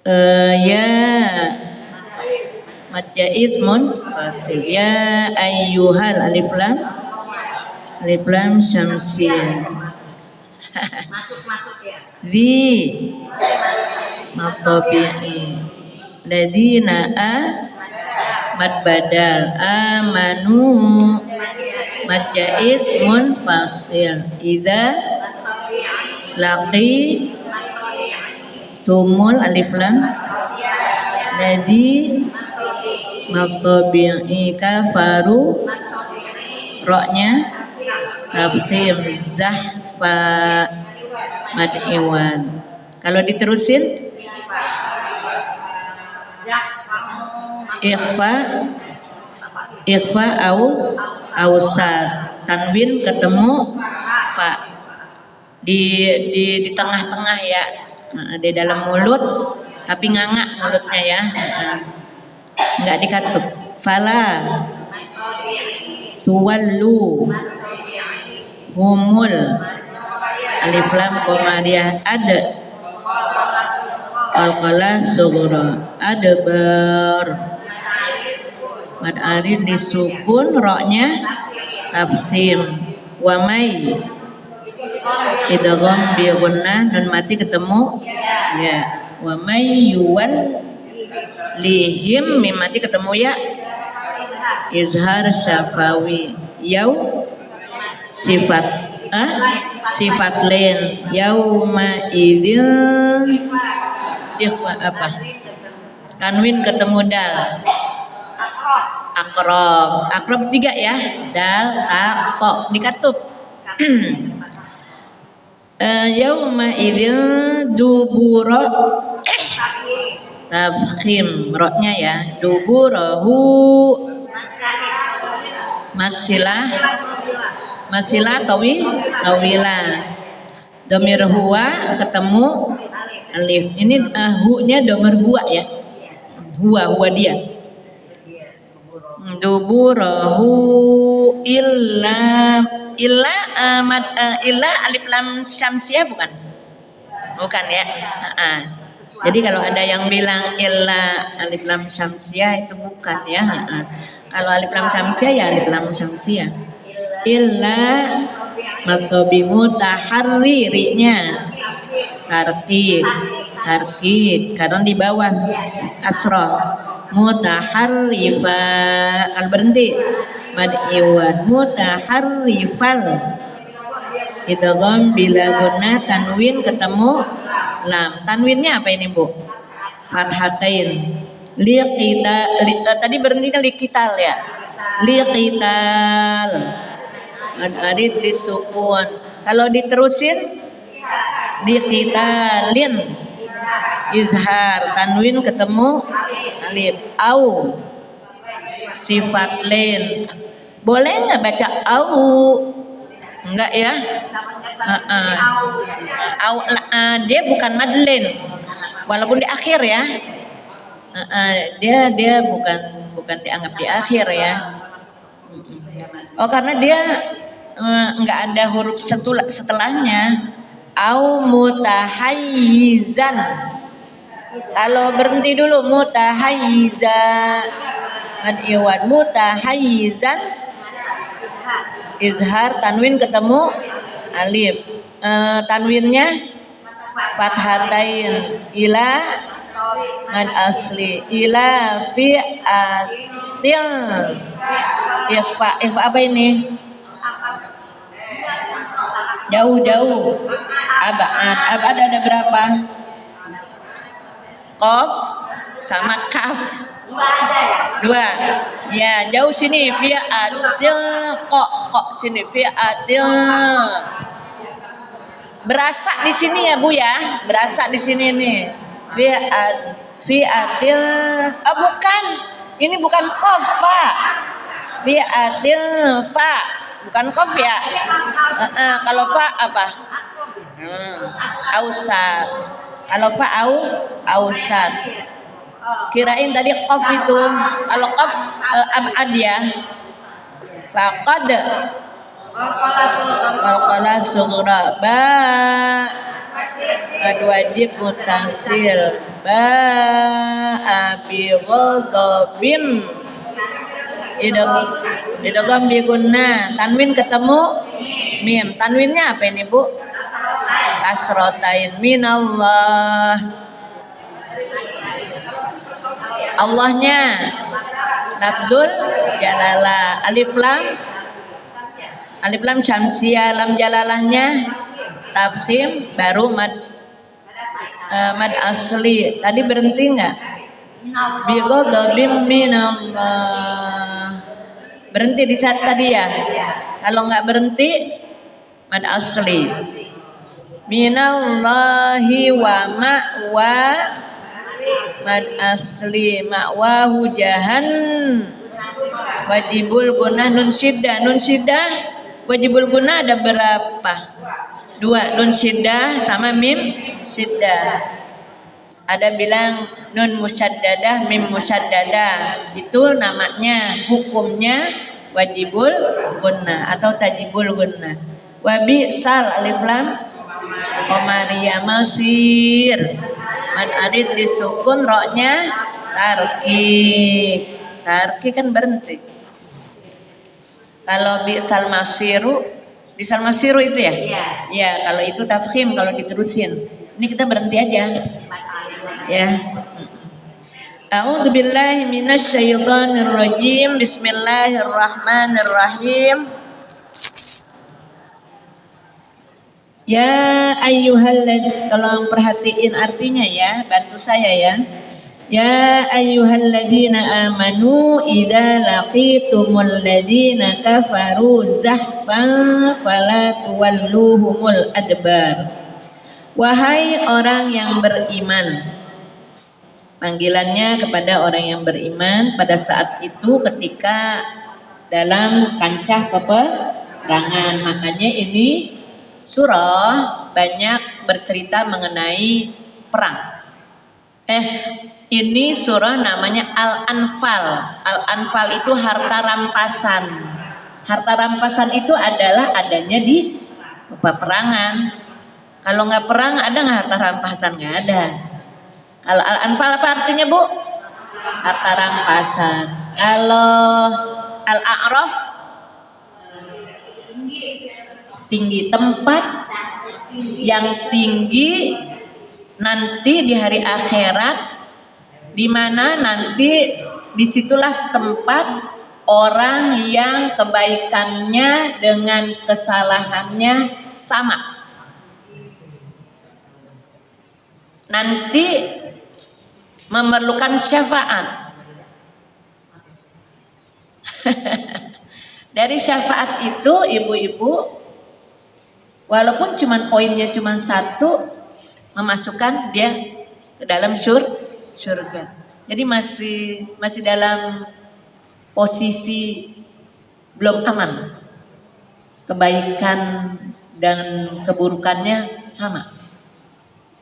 Ya mad jaiz munfasil. Ya ayyuhal alif lam syamsiyah. Masuk ya. Di mad tabi'i. Ladina mad badal. Amanu mad jaiz munfasil. Idza laqi tumul alif lam ladzi maqtabi'i kafaru roknya tafkhim zahfa mad iwan. Kalau diterusin ikhfa ausas tanwin ketemu fa di tengah-tengah ya. Nah, di dalam mulut tapi nganga mulutnya ya. Nah, nggak dikatup. Fala tuwallu humul alif lam qamariyah qalqalah sughra adbar mad arid disukun roknya tafkhim wa may idgham bi gunnah dan mati ketemu ya wa may yuwal lihim mim mati ketemu ya izhar syafawi yau sifat lain yauma idzin ikhfa apa tanwin ketemu dal akrob 3 ya dal ta dikatup yauma idzin dubura tafkhim roknya ya duburahu masilah tawila domir huwa ketemu alif ini hu-nya domir huwa ya huwa dia duburahu illa alif lam syamsiyah bukan ya. Jadi kalau ada yang bilang illa alif lam syamsiyah itu bukan ya. Kalau alif lam syamsiyah ya alif lam syamsiyah. Illa matobi mutaharririnya tarkik karena di bawah asra mutaharrifa kalau berhenti mad iwan mutaharrifal idgham bila gunnah tanwin ketemu lam tanwinnya apa ini Bu fathatain tadi berhentinya liqital ya liqital mad arid disukun kalau diterusin liqitalin izhar tanwin ketemu alif au sifat lain boleh nggak baca au enggak ya dia bukan madlen walaupun di akhir ya dia bukan dianggap di akhir ya karena dia enggak ada huruf setelahnya au mutahayyizan kalau berhenti dulu mutahayyizan mad iwan mutahayyizan izhar tanwin ketemu alif tanwinnya fathatain ila mad asli ila fi'atil ikhfa apa ini jauh abad ada berapa qaf sama kaf 2 ya jauh sini fi'atil kok sini fi'atil berasa di sini ya Bu ya berasa di sini nih fi'atil bukan ini bukan qaf fa fi'atil fa bukan qaf ya kalau fa apa ausat kalau fa ausat kirain tadi qaf itu kalau qaf abad ya faqad qalqalah sughra ba mad wajib mutasil, ba'a bi ghadabim, idgham bi gunnah, tanwin ketemu mim. Tanwinnya apa ini Bu? Kasrotain. Minallah, Allahnya lafzul jalalah. Alif lam syamsiyah, lam jalalahnya tafkhim, baru mad asli. Tadi berhenti nggak? Bi ghadabim minallah, berhenti di saat tadi ya. Kalau nggak berhenti mad asli. Minallahi wa ma'wa, mad asli, ma'wahu jahan, wajibul gunnah nun syiddah. Nun syiddah wajibul gunnah ada berapa? 2, nun syiddah sama mim syiddah. Ada bilang nun musyaddadah, mim musyaddadah, itu namanya hukumnya wajibul gunnah atau tajibul gunnah. Wabi sal, alif lam Komariya masir, mad arid disukun, roknya tarkik. Tarkik kan berhenti. Kalau bisal masiru itu ya? Iya, kalau itu tafkhim kalau diterusin. Ini kita berhenti aja. Ya. A'udzubillahi minasyaitonir rajim. Bismillahirrahmanirrahim. Ya ayyuhalladzina, tolong perhatiin artinya ya, bantu saya ya. Ya ayyuhalladzina amanu idza laqitumul ladzina kafaru zahfan fala tuwalluhumul adbar. Wahai orang yang beriman. Panggilannya kepada orang yang beriman pada saat itu ketika dalam kancah peperangan. Makanya ini surah banyak bercerita mengenai perang. Ini surah namanya Al-Anfal. Al-Anfal itu harta rampasan. Harta rampasan itu adalah adanya di peperangan. Kalau nggak perang ada nggak harta rampasan? Nggak ada. Kalau Al-Anfal apa artinya Bu? Harta rampasan. Kalau Al-A'raf tinggi, tempat yang tinggi nanti di hari akhirat, di mana nanti disitulah tempat orang yang kebaikannya dengan kesalahannya sama. Nanti memerlukan syafaat. Dari syafaat itu ibu-ibu, walaupun cuman poinnya cuma 1, memasukkan dia ke dalam surga. Jadi masih dalam posisi belum aman. Kebaikan dan keburukannya sama.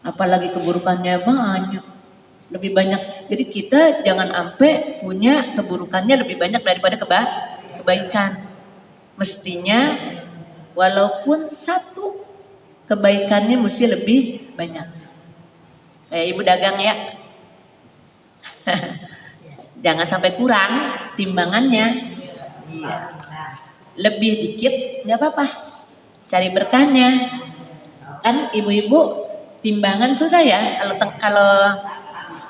Apalagi keburukannya banyak, lebih banyak. Jadi kita jangan sampai punya keburukannya lebih banyak daripada kebaikan. Mestinya walaupun 1 kebaikannya mesti lebih banyak. Kayak ibu dagang ya. Jangan sampai kurang timbangannya. Iya. Lebih dikit nggak apa-apa. Cari berkahnya. Kan ibu-ibu timbangan susah ya. Kalau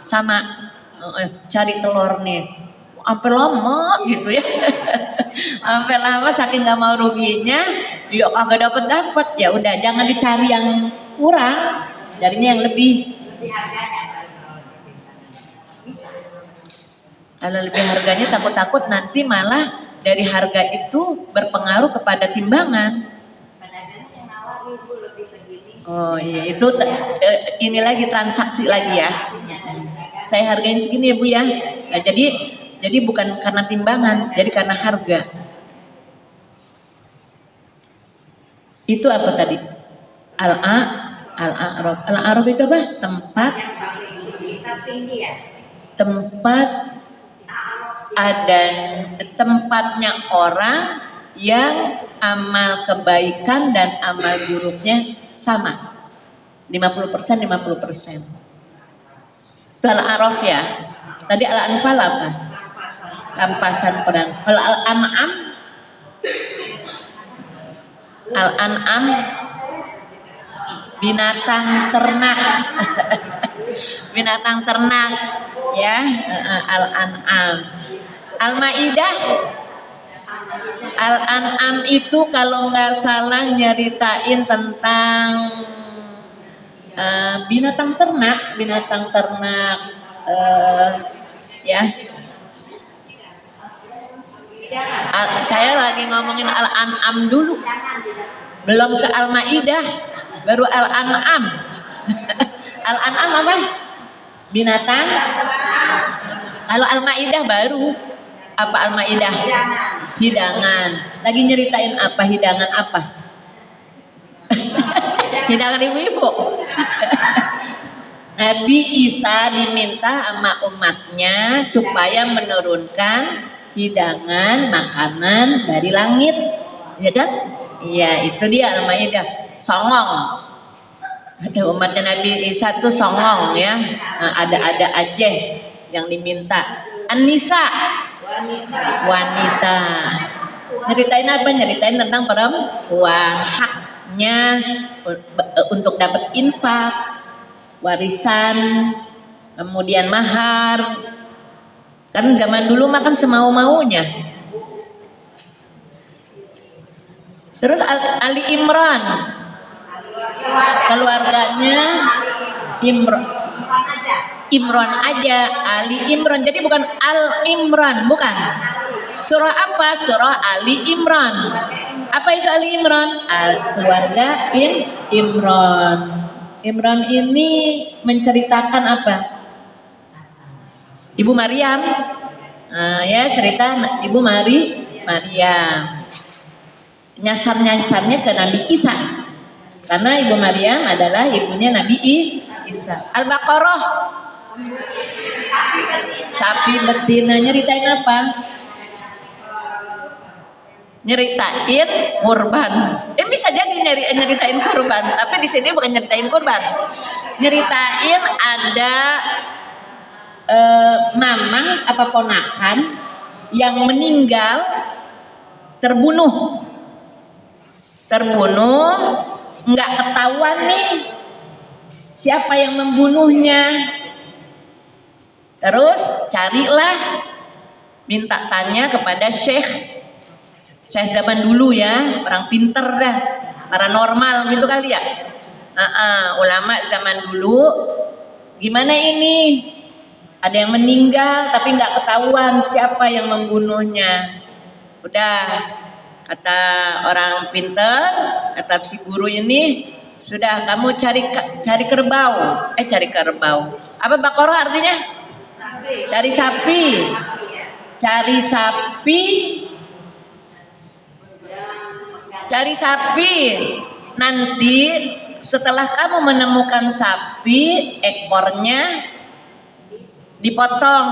sama cari telur nih, sampai lama gitu ya. Sampai lama saking nggak mau ruginya, yuk kagak dapat. Ya udah, jangan dicari yang kurang, carinya yang lebih. Kalau lebih harganya takut-takut nanti malah dari harga itu berpengaruh kepada timbangan. Oh iya, itu ini lagi transaksi lagi ya. Saya hargain segini ya Bu ya. Nah, jadi bukan karena timbangan, jadi karena harga. Itu apa tadi? Al-A'raf. Al-A'raf itu apa? Tempat ada tempatnya orang yang amal kebaikan dan amal buruknya sama. 50%, 50%. Itu Al-A'raf ya. Tadi Al-Anfal apa? Rampasan perang. Kalau Al-An'am binatang ternak. Binatang ternak ya. Al-An'am. Al-Maidah, Al-An'am itu kalau nggak salah nyeritain tentang binatang ternak ya. Saya lagi ngomongin Al-An'am dulu, belum ke Al-Maidah, baru Al-An'am. Al-An'am apa? Binatang. Kalau Al-Maidah baru apa? Al-Maidah hidangan. Lagi nyeritain apa? Hidangan apa? Hidangan ibu-ibu. Nabi Isa diminta sama umatnya supaya menurunkan hidangan makanan dari langit, ya kan? Iya, itu dia Al-Maidah. Songong. Umatnya Nabi Isa tuh songong ya. Ada-ada aja yang diminta. An-Nisa, wanita. Nyeritain apa? Nyeritain tentang perempuan, haknya untuk dapat infak, warisan, kemudian mahar. Kan zaman dulu makan semau-maunya. Terus Ali Imran, keluarganya Imran aja, Ali Imran. Jadi bukan Al Imran, bukan. Surah apa? Surah Ali Imran. Apa itu Ali Imran? Keluarga Imran. Imran ini menceritakan apa? Ibu Maryam, ya cerita Ibu Maryam. Nyasar-nyasarnya ke Nabi Isa, karena Ibu Maryam adalah ibunya Nabi Isa. Al-Baqarah, sapi betina. Nyeritain apa? Nyeritain kurban. Bisa jadi nyeritain kurban, tapi di sini bukan nyeritain kurban. Nyeritain ada mamang apa ponakan yang meninggal, terbunuh, nggak ketahuan nih siapa yang membunuhnya. Terus carilah, minta tanya kepada syekh zaman dulu ya, orang pinter dah, paranormal gitu kali ya. Ulama zaman dulu, gimana ini? Ada yang meninggal tapi nggak ketahuan siapa yang membunuhnya. Udah, kata orang pinter, kata si guru ini, sudah kamu cari kerbau. Cari kerbau. Apa Baqarah artinya? Cari sapi. Cari sapi. Cari sapi. Nanti setelah kamu menemukan sapi, ekornya dipotong,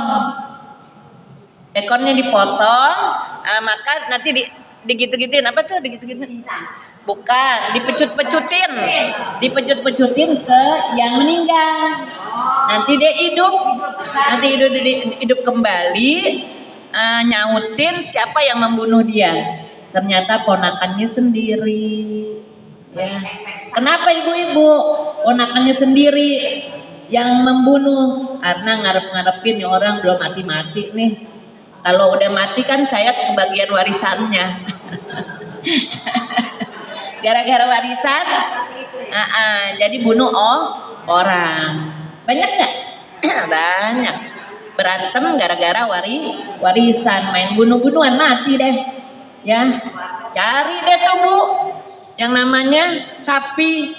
ekornya dipotong, maka nanti digitu-gituin. Apa tuh digitu-gituin? Bukan, dipecut-pecutin ke yang meninggal. Nanti dia hidup kembali, nyautin siapa yang membunuh dia. Ternyata ponakannya sendiri. Ya. Kenapa ibu-ibu ponakannya sendiri yang membunuh? Karena ngarep-ngarepin ya orang belum mati-mati nih. Kalau udah mati kan saya kebagian warisannya. Gara-gara warisan, jadi bunuh orang. Banyak nggak? Banyak. Berantem gara-gara warisan, main bunuh-bunuhan, mati deh. Ya, cari deh tuh Bu, yang namanya sapi.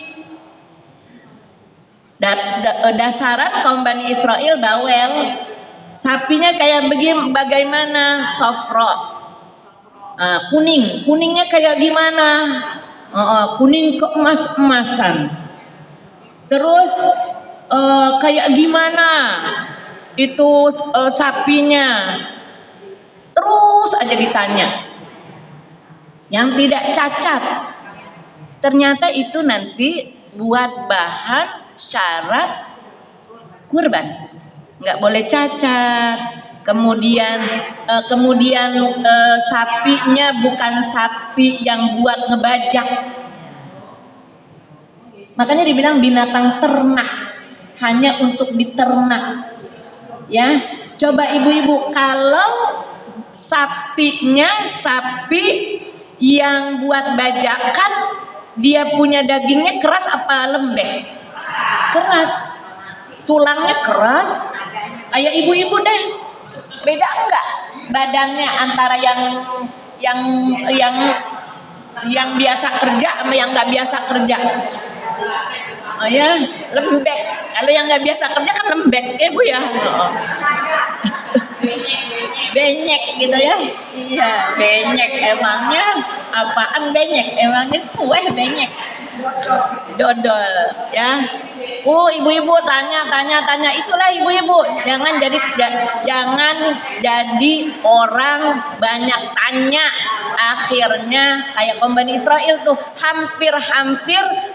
Dasaran kaum Bani Israel bawel. Sapinya kayak bagaimana? Sofro, kuningnya kayak gimana? Kuning keemas-emasan. Terus kayak gimana itu sapinya? Terus aja ditanya. Yang tidak cacat, ternyata itu nanti buat bahan syarat kurban, nggak boleh cacat. Kemudian sapinya bukan sapi yang buat ngebajak. Makanya dibilang binatang ternak, hanya untuk diternak. Ya, coba ibu-ibu, kalau sapinya sapi yang buat bajakan, dia punya dagingnya keras apa lembek? Keras. Tulangnya keras. Kayak ibu-ibu deh. Beda enggak badannya antara yang biasa kerja sama yang nggak biasa kerja? Oh ya, lembek. Kalau yang nggak biasa kerja kan lembek, ya Bu ya. Benyek gitu ya. Iya, benyek. Emangnya apaan benyek? Emangnya kue benyek. Dodol ya. Ibu-ibu tanya. Itulah ibu-ibu. Jangan jadi orang banyak tanya. Akhirnya kayak kaum Bani Israel tuh, hampir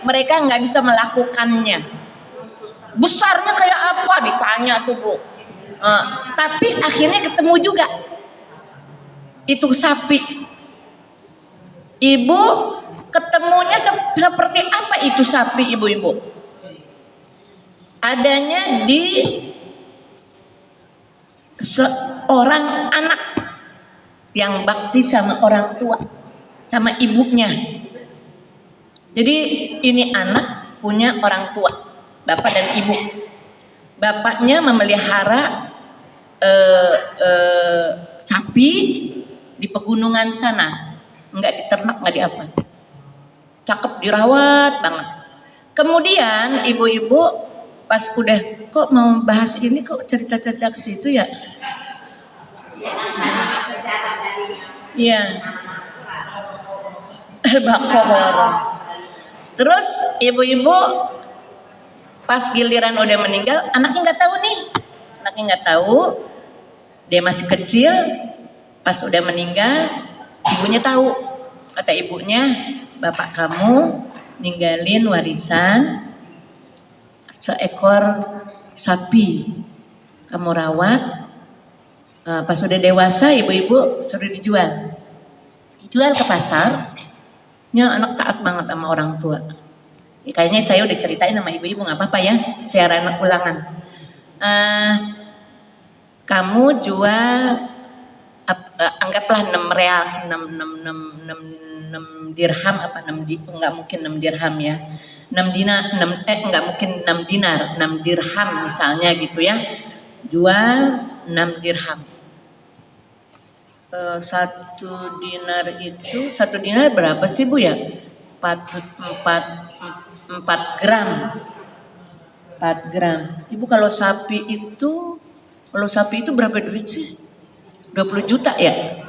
mereka nggak bisa melakukannya. Besarnya kayak apa ditanya tuh Bu. Tapi akhirnya ketemu juga itu sapi. Ibu ketemunya seperti apa itu sapi, ibu-ibu? Adanya di seorang anak yang bakti sama orang tua, sama ibunya. Jadi ini anak punya orang tua, bapak dan ibu. Bapaknya memelihara sapi di pegunungan sana, nggak diternak, nggak diapa, cakep, dirawat banget. Kemudian ibu-ibu pas udah, kok mau bahas ini, kok cerita-cerita situ ya? Iya. Terus ibu-ibu pas giliran udah meninggal, anaknya nggak tahu nih, dia masih kecil. Pas udah meninggal, ibunya tahu. Kata ibunya, bapak kamu ninggalin warisan seekor sapi, kamu rawat. Pas udah dewasa, ibu-ibu suruh dijual ke pasar. Anak taat banget sama orang tua. Kayaknya saya udah ceritain sama ibu-ibu, nggak apa-apa ya, siaran ulangan. Kamu jual, anggaplah 6 real, 6 dirham apa 6 enggak mungkin 6 dirham ya. 6 dinar, enggak mungkin 6 dinar, 6 dirham misalnya gitu ya. Jual 6 dirham. 1 dinar berapa sih Bu ya? 4 gram. 4 gram. Ibu kalau sapi itu berapa duit sih? 20 juta ya?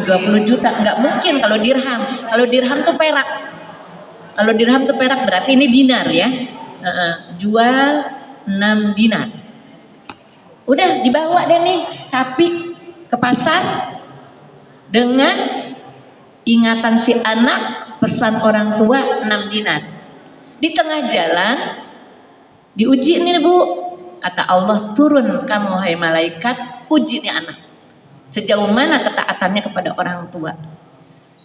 20 juta. Enggak mungkin kalau dirham. Kalau dirham tuh perak. Berarti ini dinar ya. Jual 6 dinar. Udah dibawa deh nih sapi ke pasar dengan ingatan si anak, pesan orang tua 6 dinar. Di tengah jalan diuji nih Bu. Kata Allah, turun kamu hai malaikat, uji nih anak. Sejauh mana ketaatannya kepada orang tua.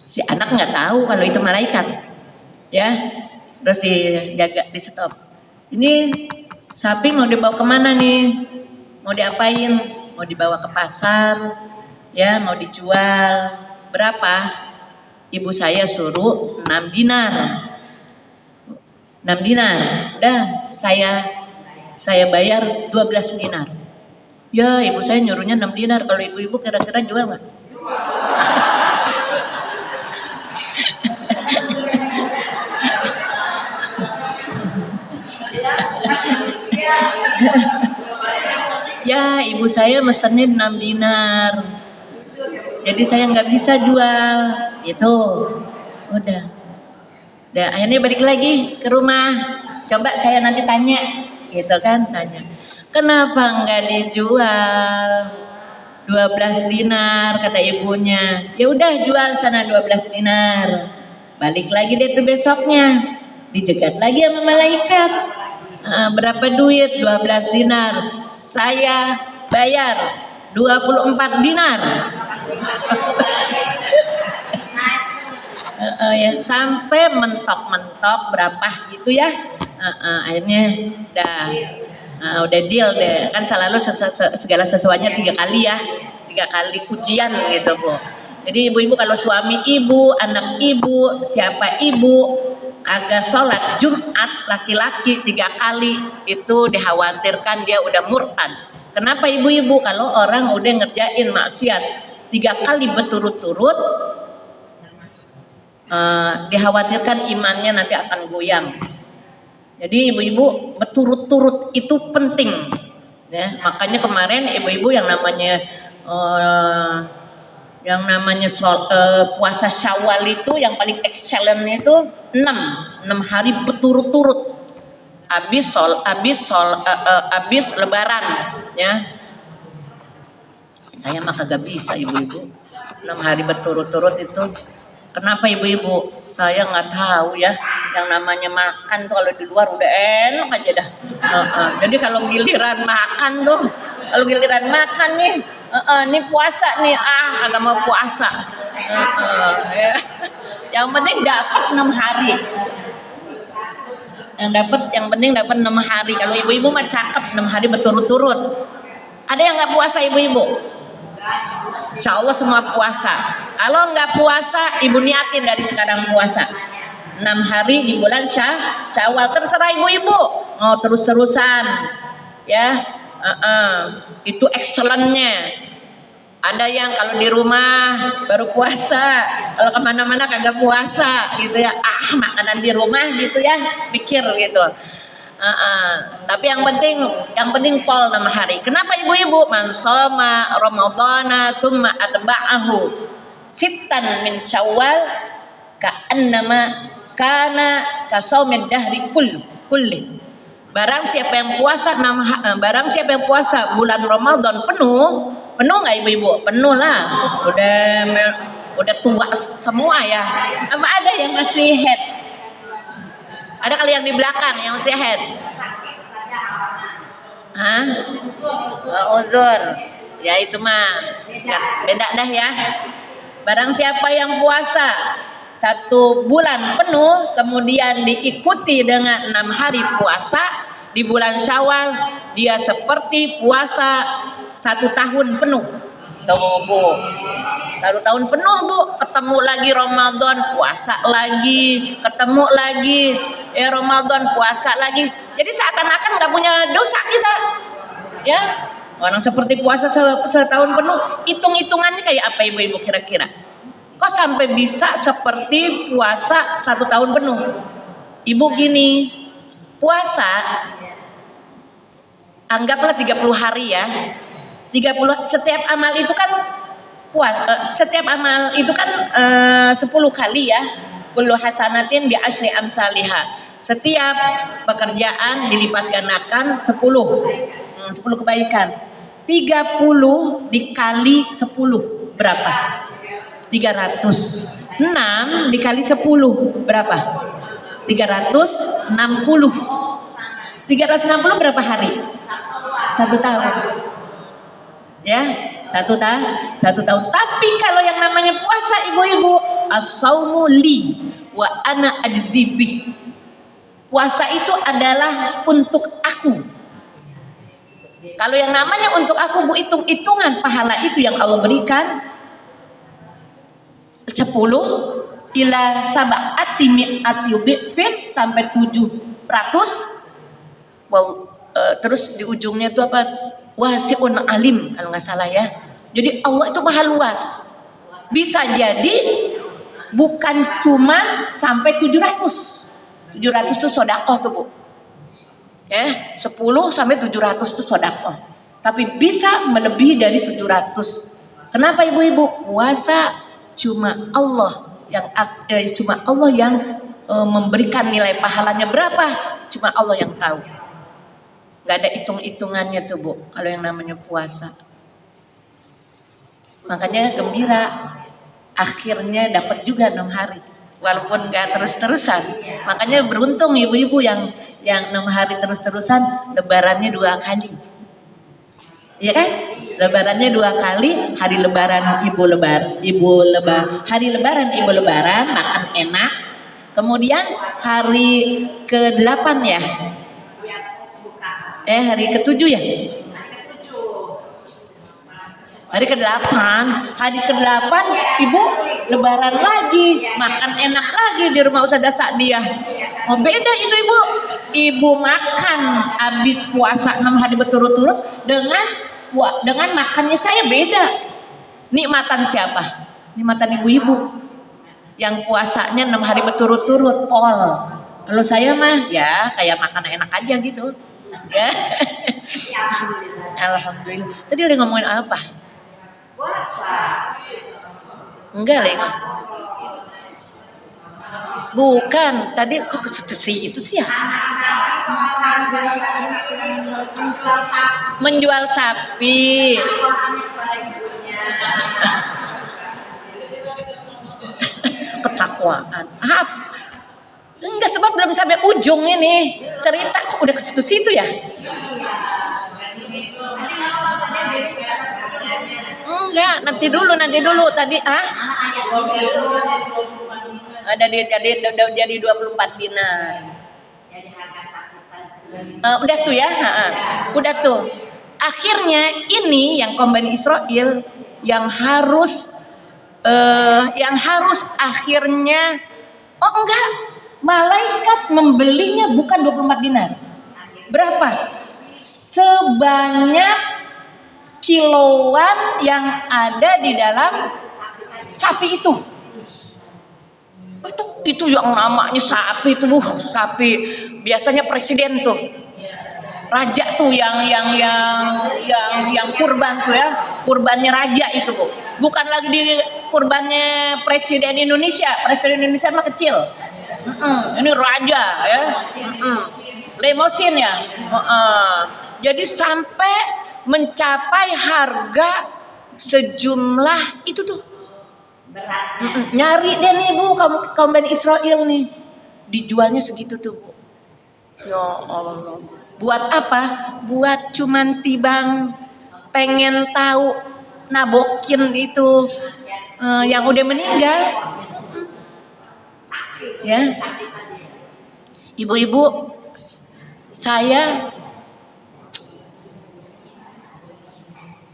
Si anak nggak tahu kalau itu malaikat. Ya, terus dijaga, di stop. Ini sapi mau dibawa kemana nih? Mau diapain? Mau dibawa ke pasar, ya, mau dijual. Berapa? Ibu saya suruh 6 dinar. 6 dinar. Dah, saya bayar 12 dinar. Ya, ibu saya nyuruhnya 6 dinar. Kalau ibu-ibu kira-kira jual nggak? Ya, ibu saya mesenin 6 dinar. Jadi saya nggak bisa jual. Itu. Udah. Akhirnya balik lagi ke rumah. Coba saya nanti tanya. Gitu kan, tanya. Kenapa nggak dijual? 12 dinar kata ibunya. Ya udah, jual sana 12 dinar. Balik lagi deh tuh besoknya. dijegat lagi sama malaikat. Berapa duit? 12 dinar. Saya bayar 24 dinar. Ya, sampai mentok-mentok berapa gitu ya. Akhirnya udah deal deh. Kan selalu segala sesuatunya 3 kali ya. 3 kali ujian gitu Bu. Jadi ibu-ibu kalau suami ibu, anak ibu, siapa ibu kagak sholat Jumat laki-laki 3 kali, itu dikhawatirkan dia udah murtad. Kenapa ibu-ibu? Kalau orang udah ngerjain maksiat 3 kali berturut-turut, dikhawatirkan imannya nanti akan goyang. Jadi ibu-ibu berturut-turut itu penting ya. Makanya kemarin ibu-ibu yang namanya puasa Syawal itu yang paling excellent itu 6 hari berturut-turut habis lebaran ya. Saya mah kagak bisa ibu-ibu 6 hari berturut-turut itu. Kenapa ibu-ibu? Saya nggak tahu ya. Yang namanya makan tuh kalau di luar udah enak aja dah. Jadi kalau giliran makan nih, nih puasa nih, kagak mau puasa. Ya. Yang penting dapat 6 hari. Yang penting dapat 6 hari. Kalau ibu-ibu mah cakep 6 hari berturut-turut. Ada yang nggak puasa ibu-ibu? Insya Allah semua puasa. Kalau nggak puasa, ibu niatin dari sekarang puasa 6 hari di bulan Syawal. Terserah ibu-ibu mau terus-terusan ya. Itu excellentnya. Ada yang kalau di rumah baru puasa, kalau kemana-mana kagak puasa gitu ya. Makanan di rumah gitu ya, pikir gitu. Tapi yang penting pol 6 hari. Kenapa ibu-ibu? Man shoma ramadhana tsumma atba'ahu sittan min syawal ka'annama kana kasaumid dahri kulli. Barang siapa yang puasa bulan Ramadan penuh nggak ibu-ibu? Penuh lah. Udah tua semua ya. Apa ada yang masih head? Ada kali yang di belakang yang masih head? Uzur. Ya itu mah beda dah ya. Barang siapa yang puasa 1 bulan penuh kemudian diikuti dengan 6 hari puasa di bulan Syawal, dia seperti puasa 1 tahun penuh. Tuh Bu, 1 tahun penuh Bu, ketemu lagi Ramadan puasa lagi, ketemu lagi Ramadan puasa lagi. Jadi seakan-akan nggak punya dosa kita ya. Orang seperti puasa 1 tahun penuh, hitung-hitungannya kayak apa ibu-ibu kira-kira? Kok sampai bisa seperti puasa 1 tahun penuh? Ibu gini, puasa anggaplah 30 hari ya. 30 setiap amal itu kan setiap amal itu kan 10 kali ya. Kullu hasanatin bi asyri amsalihha. Setiap pekerjaan dilipat gandakan 10 kebaikan. 30 dikali 10 berapa? 300. 6 dikali 10 berapa? 360. 360 berapa hari? 1 tahun. Ya, 1 tahun. Tapi kalau yang namanya puasa ibu-ibu, as-saumu li wa ana ajzibih. Puasa itu adalah untuk aku. Kalau yang namanya untuk aku, Bu, hitung-hitungan pahala itu yang Allah berikan 10 ila sab'ati mi'ati dhifin sampai 700. Terus di ujungnya itu apa? Wasi'un alim kalau nggak salah ya. Jadi Allah itu maha luas. Bisa jadi bukan cuma sampai 700. 700 itu sedekah tuh Bu. 10 sampai 700 itu sedekah. Tapi bisa melebihi dari 700. Kenapa ibu-ibu? Puasa cuma Allah yang memberikan nilai pahalanya berapa, cuma Allah yang tahu. Gak ada hitung-hitungannya tuh Bu kalau yang namanya puasa. Makanya gembira, akhirnya dapat juga 6 hari. walaupun nggak terus-terusan. Makanya beruntung ibu-ibu yang 6 hari terus-terusan lebarannya 2 kali. Iya kan? Lebarannya 2 kali, hari lebaran hari lebaran ibu lebaran makan enak. Kemudian hari ke-8 ya. Hari ke-7 ya. Hari ke-8 ibu lebaran lagi, makan enak lagi di rumah Ustazah Sa'diyah. Oh beda itu ibu makan habis puasa 6 hari berturut-turut dengan makannya saya beda. Nikmatan siapa? Nikmatan ibu-ibu yang puasanya 6 hari berturut-turut pol. Kalau saya mah ya kayak makan enak aja gitu ya. Alhamdulillah. Tadi udah ngomongin apa? Puasa. Enggak lah. Bukan, tadi kok itu sih ya? Menjual sapi. Ketakwaan. Enggak, sebab belum sampai ujung ini cerita kok udah ke situ-situ ya? Enggak, nanti dulu tadi ada jadi 24 dinar. Udah tuh ya, udah tuh. Akhirnya ini yang kaum Israel yang harus akhirnya enggak, malaikat membelinya bukan 24 dinar. Berapa? Sebanyak kiloan yang ada di dalam sapi itu. Itu yang namanya sapi itu, sapi biasanya presiden tuh, raja tuh yang kurban tuh ya, kurbannya raja itu Bu, bukan lagi di kurbannya presiden Indonesia mah kecil. Ini raja ya, lemosin ya. Jadi sampai mencapai harga sejumlah itu tuh. Nyari deh nih Bu, kaum Bani Israel nih, dijualnya segitu tuh Bu. Ya Allah. Buat apa? Buat cuman tibang pengen tahu nabokin itu yang udah meninggal. Ya. Ibu-ibu, saya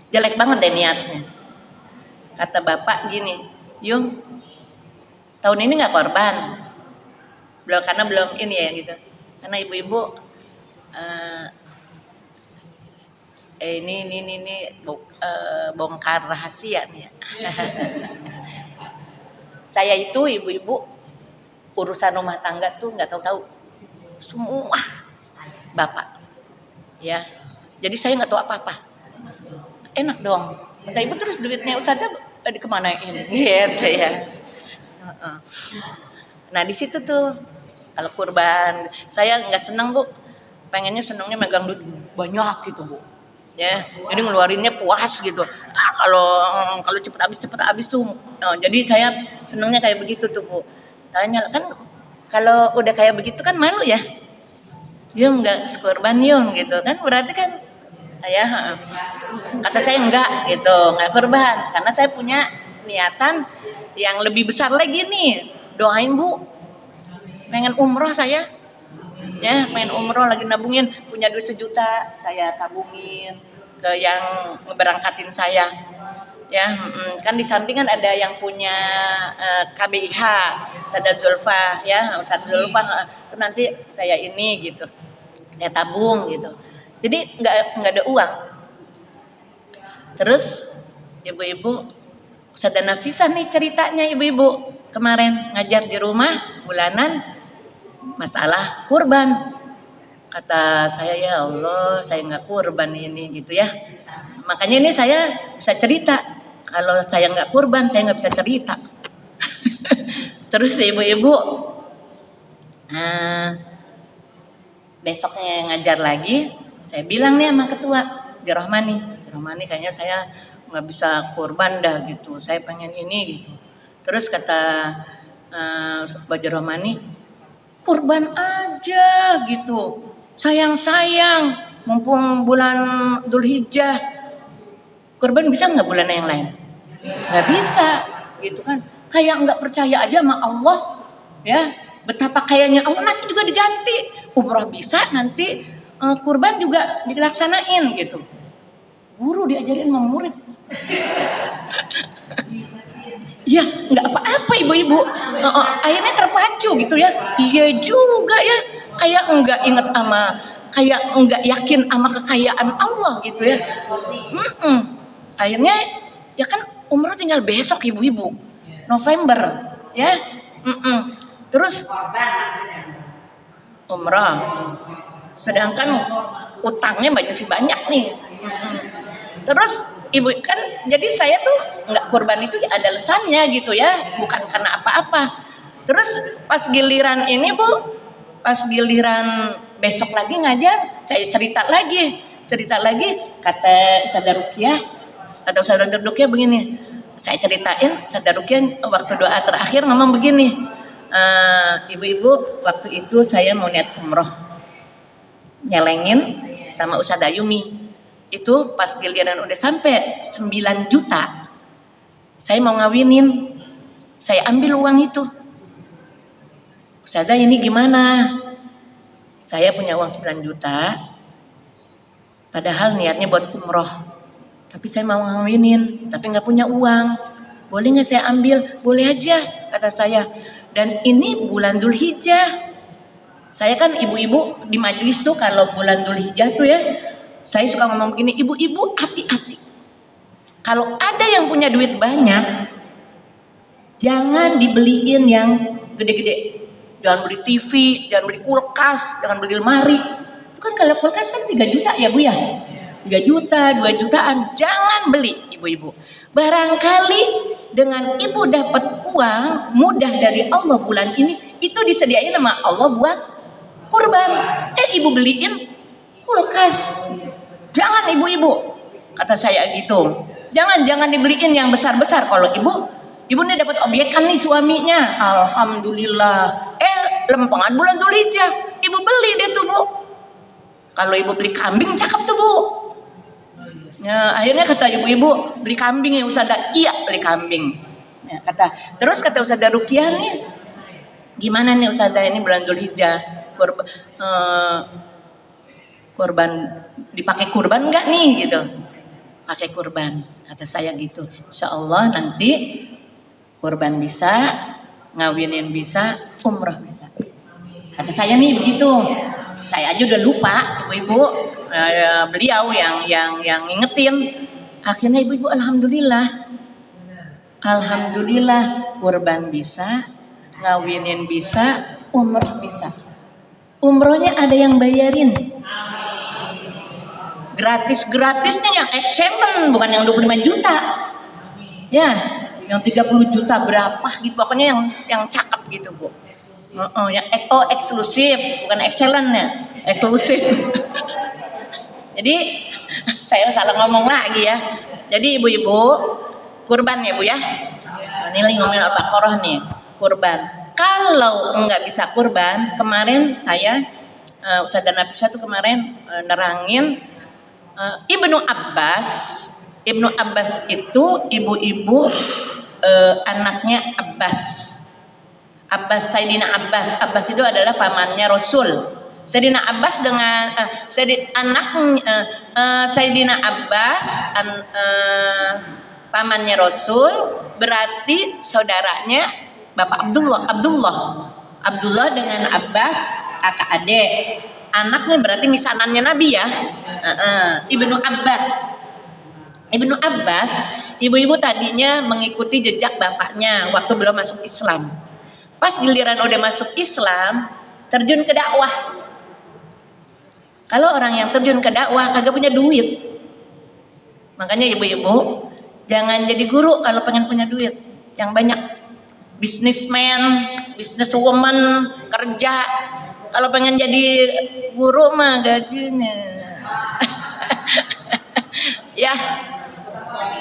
jelek banget deh niatnya. Kata bapak gini, Yung, tahun ini nggak korban, karena belum ini ya gitu. Karena ibu-ibu ini bongkar rahasia nih ya. Saya itu ibu-ibu urusan rumah tangga tuh nggak tahu semua bapak, ya. Jadi saya nggak tahu apa-apa. Enak dong. Kata ibu, terus duitnya Ustazah dikemanain gitu ya. Nah di situ tuh kalau kurban saya nggak senang Bu, pengennya senangnya megang duit banyak gitu Bu ya, jadi ngeluarinnya puas gitu. Kalau cepet habis tuh jadi saya senangnya kayak begitu tuh Bu. Tanya kan kalau udah kayak begitu kan malu ya, Yung nggak sekurban Yung gitu kan, berarti kan ya, kata saya enggak gitu, enggak kurban karena saya punya niatan yang lebih besar lagi nih. Doain Bu, pengen umroh saya ya, pengen umroh, lagi nabungin, punya duit 1 juta saya tabungin ke yang ngeberangkatin saya ya. Kan di samping kan ada yang punya KBIH Ustazah Zulfa ya, Ustazah Zulfa itu nanti saya ini gitu, saya tabung gitu. Jadi nggak ada uang. Terus ibu-ibu, Ustazah Nafisah nih ceritanya ibu-ibu kemarin ngajar di rumah bulanan masalah kurban. Kata saya, ya Allah saya nggak kurban ini gitu ya. Makanya ini saya bisa cerita. Kalau saya nggak kurban saya nggak bisa cerita. Terus ibu-ibu besoknya ngajar lagi, saya bilang nih sama ketua Dirahmani kayaknya saya nggak bisa kurban dah gitu, saya pengen ini gitu. Terus kata Baju Romani, kurban aja gitu, sayang-sayang, mumpung bulan Dzulhijjah. Kurban bisa nggak bulan yang lain? Nggak bisa, gitu kan? Kayak nggak percaya aja sama Allah, ya. Betapa kayanya Allah, nanti juga diganti. Umroh bisa, nanti kurban juga dilaksanain gitu. Guru diajarin sama murid. Ya nggak apa-apa ibu-ibu, akhirnya terpacu gitu ya. Iya juga ya, kayak nggak inget sama, kayak nggak yakin sama kekayaan Allah gitu ya. Akhirnya ya kan umroh tinggal besok ibu-ibu, November ya. Terus umroh, sedangkan utangnya banyak nih. Terus ibu kan, jadi saya tuh nggak kurban itu ada alasannya gitu ya, bukan karena apa-apa. Terus pas giliran ini bu, pas giliran besok lagi ngajar, saya cerita lagi kata Ustazah Ruqyah, begini, saya ceritain Ustazah Ruqyah waktu doa terakhir ngomong begini, ibu-ibu waktu itu saya mau niat umroh, nyelengin sama Ustazah Yumi. Itu pas giliran udah sampai 9 juta, saya mau ngawinin, saya ambil uang itu. Ustazah ini gimana? Saya punya uang 9 juta, padahal niatnya buat umroh, tapi saya mau ngawinin, tapi nggak punya uang. Boleh nggak saya ambil? Boleh aja, kata saya. Dan ini bulan Dzulhijjah. Saya kan ibu-ibu di majelis tuh kalau bulan Dzulhijjah tuh ya, saya suka ngomong begini, ibu-ibu hati-hati. Kalau ada yang punya duit banyak, jangan dibeliin yang gede-gede. Jangan beli TV, jangan beli kulkas, jangan beli lemari. Itu kan kalau kulkas kan 3 juta ya bu ya. 3 juta, 2 jutaan. Jangan beli ibu-ibu. Barangkali dengan ibu dapat uang mudah dari Allah bulan ini, itu disediain sama Allah buat kurban. Ibu beliin kulkas. Jangan ibu-ibu, kata saya gitu. Jangan dibeliin yang besar-besar. Kalau ibu ini dapat obyekan nih suaminya, alhamdulillah. Lempengan bulan Dzulhijjah, ibu beli deh tuh bu. Kalau ibu beli kambing cakep tuh bu. Ya, akhirnya kata ibu-ibu, beli kambing ya Ustazah. Iya beli kambing. Ya, terus kata Ustazah Ruqyah nih, gimana nih Ustazah ini bulan Dzulhijjah, kurban dipakai kurban enggak nih gitu? Pakai kurban, kata saya gitu. Insya Allah nanti kurban bisa, ngawinin bisa, umroh bisa. Kata saya nih begitu. Saya aja udah lupa ibu-ibu, beliau yang ngingetin. Akhirnya ibu-ibu alhamdulillah kurban bisa, ngawinin bisa, umroh bisa. Umrohnya ada yang bayarin. Gratis-gratisnya yang excellent, bukan yang 25 juta. Ya, yang 30 juta berapa gitu, pokoknya yang cakep gitu, Bu. Yang eksklusif, bukan excellent ya, eksklusif. Jadi saya salah ngomong lagi ya. Jadi ibu-ibu kurban ya Bu ya. Ini lagi ngomongin Al-Baqarah nih, kurban. Kalau nggak bisa kurban, kemarin saya Ustazah Nafisah tuh kemarin nerangin Ibnu Abbas itu ibu-ibu anaknya Abbas Sayyidina Abbas itu adalah pamannya Rasul. Sayyidina Abbas dengan Sayyidina Abbas pamannya Rasul, berarti saudaranya Bapak Abdullah dengan Abbas kakak adik. Anaknya berarti misanannya Nabi ya. Ibnu Abbas, ibu-ibu tadinya mengikuti jejak bapaknya waktu belum masuk Islam. Pas giliran udah masuk Islam, terjun ke dakwah. Kalau orang yang terjun ke dakwah kagak punya duit. Makanya ibu-ibu jangan jadi guru kalau pengen punya duit yang banyak. Businessman, businesswoman, kerja. Kalau pengen jadi guru mah gajinya. Ya,